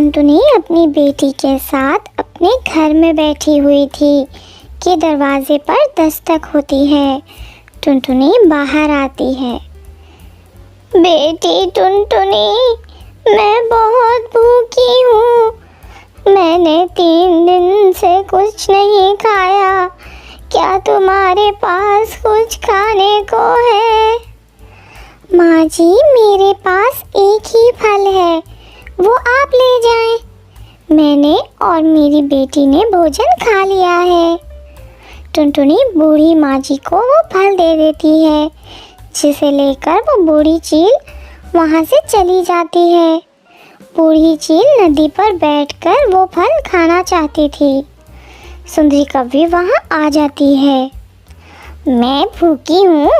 टुनटुनी अपनी बेटी के साथ अपने घर में बैठी हुई थी कि दरवाजे पर दस्तक होती है। टुनटुनी बाहर आती है। बेटी टुनटुनी, मैं बहुत भूखी हूँ। मैंने 3 दिन से कुछ नहीं खाया। क्या तुम्हारे पास कुछ खाने को है? माँ जी, मेरे पास एक ही फल है, वो आप ले जाएं। मैंने और मेरी बेटी ने भोजन खा लिया है। टुनटुनी बूढ़ी माँ जी को वो फल दे देती है, जिसे लेकर वो बूढ़ी चील वहाँ से चली जाती है। बूढ़ी चील नदी पर बैठकर वो फल खाना चाहती थी। सुंदरी कव्वी वहाँ आ जाती है। मैं भूखी हूँ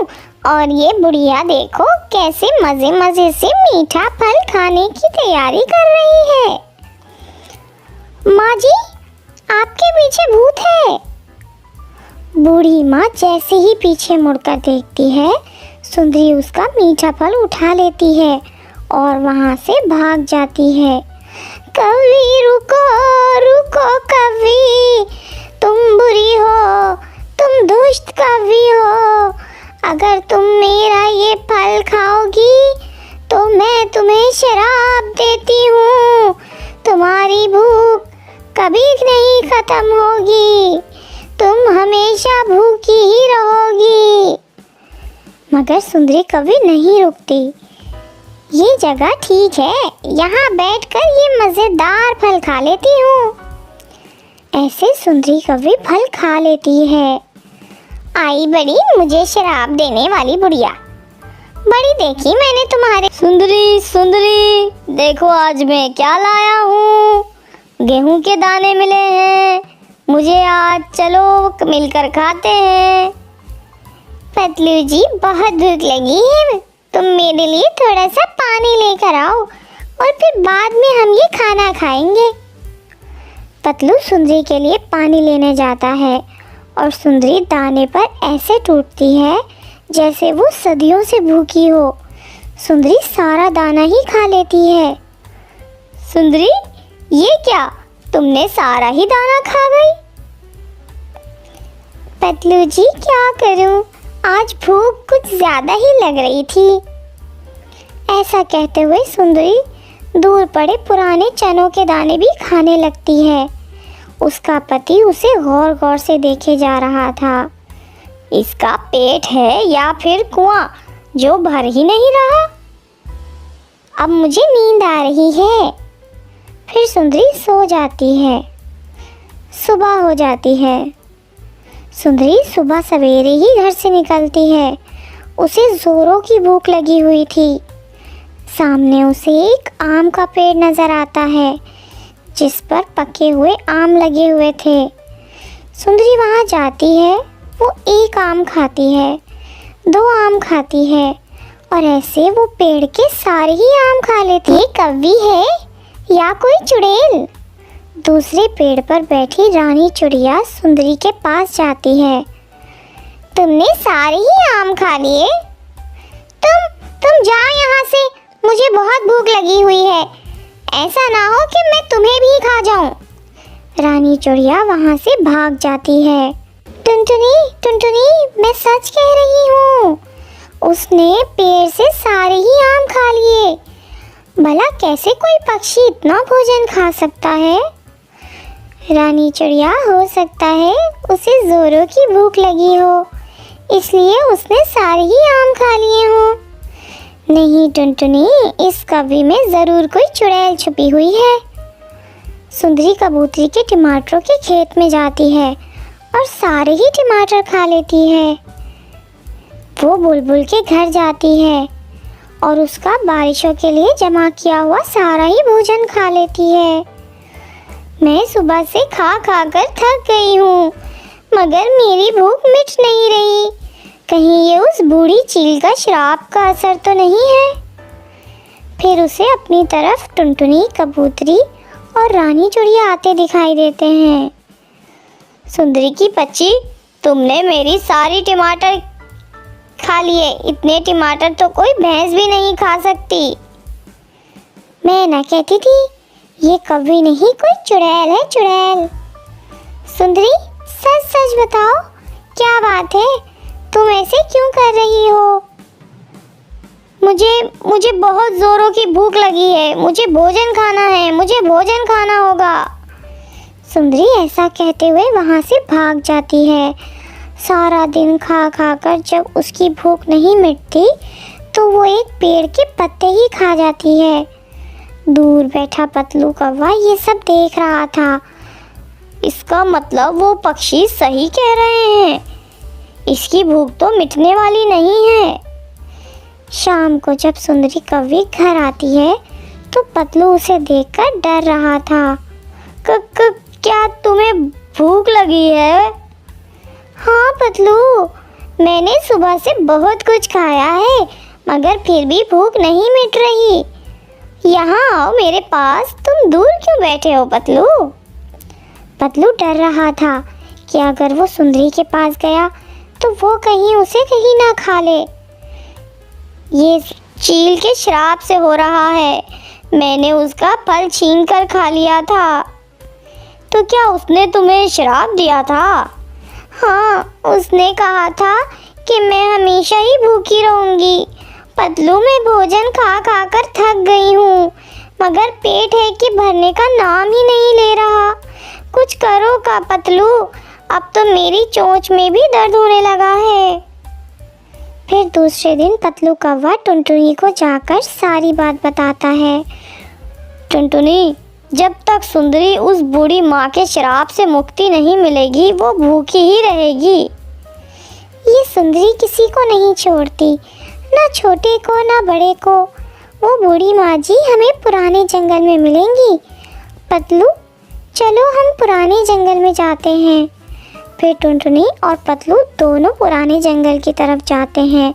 और ये बुढ़िया देखो कैसे मज़े मज़े से मीठा फल खाने की तैयारी कर रही है। माँ जी, आपके पीछे भूत है। बूढ़ी माँ जैसे ही पीछे मुड़कर देखती है, सुंदरी उसका मीठा फल उठा लेती है और वहाँ से भाग जाती है। कव्वी रुको, रुको कव्वी, तुम बुरी हो, तुम दुष्ट कव्वी हो। अगर तुम मेरा ये फल खाओगी तो मैं तुम्हें श्राप देती हूँ। तुम्हारी भूख कभी नहीं खत्म होगी, तुम हमेशा भूखी ही रहोगी। मगर सुंदरी कव्वी नहीं रुकती। ये जगह ठीक है, यहाँ बैठकर ये मज़ेदार फल खा लेती हूँ। ऐसे सुंदरी कव्वी फल खा लेती है। आई बड़ी मुझे शराब देने वाली बुढ़िया, बड़ी देखी मैंने तुम्हारे। सुंदरी सुंदरी, देखो आज मैं क्या लाया हूँ। गेहूं के दाने मिले हैं मुझे आज, चलो मिलकर खाते हैं। पतलू जी, बहुत भूख लगी है, तुम मेरे लिए थोड़ा सा पानी लेकर आओ और फिर बाद में हम ये खाना खाएंगे। पतलू सुंदरी के लिए पानी लेने जाता है और सुंदरी दाने पर ऐसे टूटती है जैसे वो सदियों से भूखी हो। सुंदरी सारा दाना ही खा लेती है। सुंदरी, ये क्या, तुमने सारा ही दाना खा गई? पतलू जी, क्या करूं, आज भूख कुछ ज़्यादा ही लग रही थी। ऐसा कहते हुए सुंदरी दूर पड़े पुराने चनों के दाने भी खाने लगती है। उसका पति उसे गौर गौर से देखे जा रहा था। इसका पेट है या फिर कुआं जो भर ही नहीं रहा। अब मुझे नींद आ रही है। फिर सुंदरी सो जाती है। सुबह हो जाती है। सुंदरी सुबह सवेरे ही घर से निकलती है। उसे जोरों की भूख लगी हुई थी। सामने उसे एक आम का पेड़ नजर आता है, जिस पर पके हुए आम लगे हुए थे। सुंदरी वहाँ जाती है। वो एक आम खाती है, 2 आम खाती है और ऐसे वो पेड़ के सारे ही आम खा लेती है। कव्वी है या कोई चुड़ैल? दूसरे पेड़ पर बैठी रानी चिड़िया सुंदरी के पास जाती है। तुमने सारे ही आम खा लिए? तुम जाओ यहाँ से, मुझे बहुत भूख लगी हुई है। ऐसा ना हो कि मैं तुम्हें भी खा जाऊं। रानी चिड़िया वहाँ से भाग जाती है। टुनटुनी, टुनटुनी, मैं सच कह रही हूँ, उसने पेड़ से सारे ही आम खा लिए। भला कैसे कोई पक्षी इतना भोजन खा सकता है? रानी चिड़िया, हो सकता है उसे जोरों की भूख लगी हो, इसलिए उसने सारे ही आम खा लिए हों। नहीं टुनटुनी, इस कव्वी में ज़रूर कोई चुड़ैल छुपी हुई है। सुंदरी कबूतरी के टमाटरों के खेत में जाती है और सारे ही टमाटर खा लेती है। वो बुलबुल के घर जाती है और उसका बारिशों के लिए जमा किया हुआ सारा ही भोजन खा लेती है। मैं सुबह से खा खा कर थक गई हूँ, मगर मेरी भूख मिट नहीं रही। कहीं ये उस बूढ़ी चील का श्राप का असर तो नहीं है? फिर उसे अपनी तरफ टुनटुनी, कबूतरी और रानी चिड़िया आते दिखाई देते हैं। सुंदरी की बच्ची, तुमने मेरी सारी टमाटर खा लिए। इतने टमाटर तो कोई भैंस भी नहीं खा सकती। मैं ना कहती थी ये कभी नहीं, कोई चुड़ैल है, चुड़ैल। सुंदरी, सच सच बताओ, क्या बात है? तुम ऐसे क्यों कर रही हो? मुझे बहुत जोरों की भूख लगी है, मुझे भोजन खाना है, मुझे भोजन खाना होगा। सुंदरी ऐसा कहते हुए वहाँ से भाग जाती है। सारा दिन खा खा कर जब उसकी भूख नहीं मिटती तो वो एक पेड़ के पत्ते ही खा जाती है। दूर बैठा पतलू कौवा ये सब देख रहा था। इसका मतलब वो पक्षी सही कह रहे हैं, इसकी भूख तो मिटने वाली नहीं है। शाम को जब सुंदरी कौवी घर आती है तो पतलू उसे देखकर डर रहा था। क्या तुम्हें भूख लगी है? हाँ पतलू, मैंने सुबह से बहुत कुछ खाया है मगर फिर भी भूख नहीं मिट रही। यहाँ आओ मेरे पास, तुम दूर क्यों बैठे हो पतलू? पतलू डर रहा था कि अगर वो सुंदरी के पास गया तो वो कहीं उसे कहीं ना खा ले। ये चील के श्राप से हो रहा है, मैंने उसका फल छीन कर खा लिया था। तो क्या उसने तुम्हें श्राप दिया था? हाँ, उसने कहा था कि मैं हमेशा ही भूखी रहूंगी। पतलू, मैं भोजन खा खा कर थक गई हूँ मगर पेट है कि भरने का नाम ही नहीं ले रहा। कुछ करो का पतलू, अब तो मेरी चोंच में भी दर्द होने लगा है। फिर दूसरे दिन पतलू कौवा टुनटुनी को जाकर सारी बात बताता है। टुनटुनी, जब तक सुंदरी उस बूढ़ी माँ के श्राप से मुक्ति नहीं मिलेगी वो भूखी ही रहेगी। ये सुंदरी किसी को नहीं छोड़ती, ना छोटे को ना बड़े को। वो बूढ़ी माँ जी हमें पुराने जंगल में मिलेंगी। पतलू, चलो हम पुराने जंगल में जाते हैं। फिर टुनटुनी और पतलू दोनों पुराने जंगल की तरफ जाते हैं।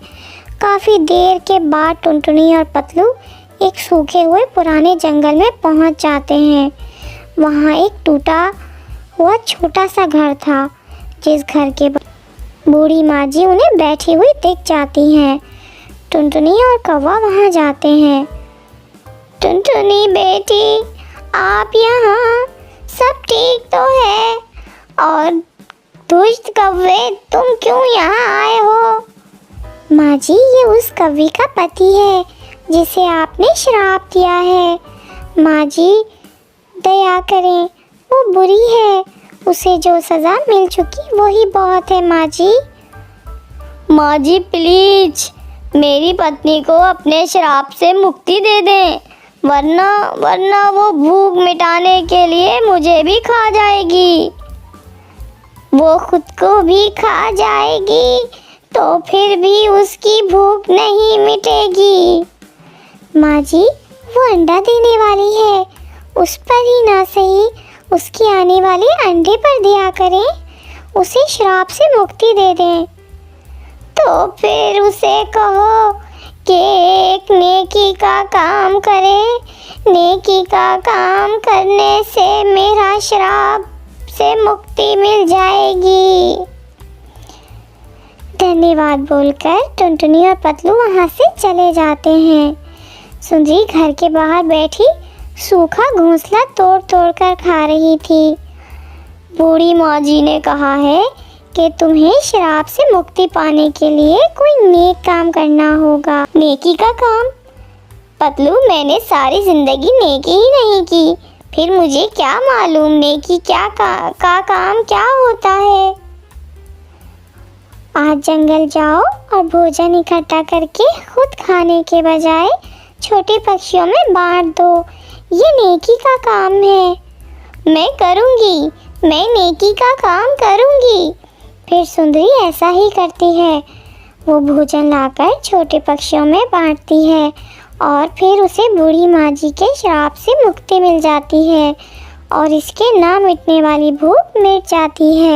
काफ़ी देर के बाद टुनटुनी और पतलू एक सूखे हुए पुराने जंगल में पहुंच जाते हैं। वहां एक टूटा हुआ छोटा सा घर था, जिस घर के बूढ़ी माँ जी उन्हें बैठी हुई दिख जाती हैं। टुनटुनी और कौवा वहां जाते हैं। टुनटुनी बेटी, आप यहाँ, सब ठीक तो है? और दुष्ट कौवे, तुम क्यों यहाँ आए हो? माँ जी, ये उस कौवे का पति है जिसे आपने श्राप दिया है। माँ जी, दया करें, वो बुरी है, उसे जो सज़ा मिल चुकी वही बहुत है। माँ जी, माँ जी प्लीज मेरी पत्नी को अपने श्राप से मुक्ति दे दें, वरना वो भूख मिटाने के लिए मुझे भी खा जाएगी। वो खुद को भी खा जाएगी तो फिर भी उसकी भूख नहीं मिटेगी। माँ जी, वो अंडा देने वाली है, उस पर ही ना सही उसके आने वाले अंडे पर दिया करें, उसे श्राप से मुक्ति दे दें। तो फिर उसे कहो कि एक नेकी का काम करे, नेकी का काम करने से मेरा श्राप से मुक्ति मिल जाएगी। धन्यवाद बोलकर टुनटुनी और पतलू वहाँ से चले जाते हैं। सुंदरी घर के बाहर बैठी सूखा घोंसला तोड़ तोड़ कर खा रही थी। बूढ़ी माँ जी ने कहा है कि तुम्हें श्राप से मुक्ति पाने के लिए कोई नेक काम करना होगा। नेकी का काम? पतलू, मैंने सारी जिंदगी नेकी ही नहीं की, फिर मुझे क्या मालूम नेकी क्या का काम क्या होता है। आज जंगल जाओ और भोजन इकट्ठा करके खुद खाने के बजाय छोटे पक्षियों में बांट दो, ये नेकी का काम है। मैं करूँगी, मैं नेकी का काम करूँगी। फिर सुंदरी ऐसा ही करती है, वो भोजन लाकर छोटे पक्षियों में बांटती है और फिर उसे बूढ़ी माँ जी के श्राप से मुक्ति मिल जाती है और इसके ना मिटने वाली भूख मिट जाती है।